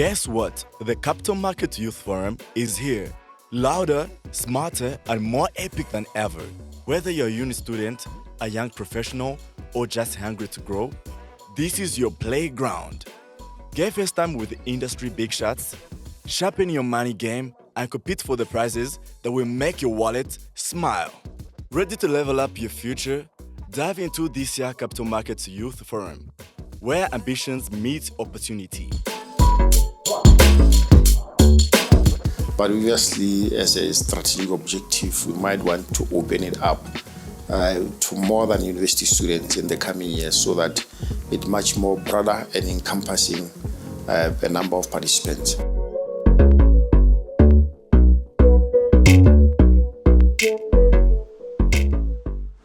Guess what? The Capital Market Youth Forum is here. Louder, smarter, and more epic than ever. Whether you're a uni student, a young professional, or just hungry to grow, this is your playground. Get first time with industry big shots, sharpen your money game, and compete for the prizes that will make your wallet smile. Ready to level up your future? Dive into this year's Capital Markets Youth Forum, where ambitions meet opportunity. But obviously, as a strategic objective, we might want to open it up to more than university students in the coming years so that it's much more broader and encompassing a number of participants.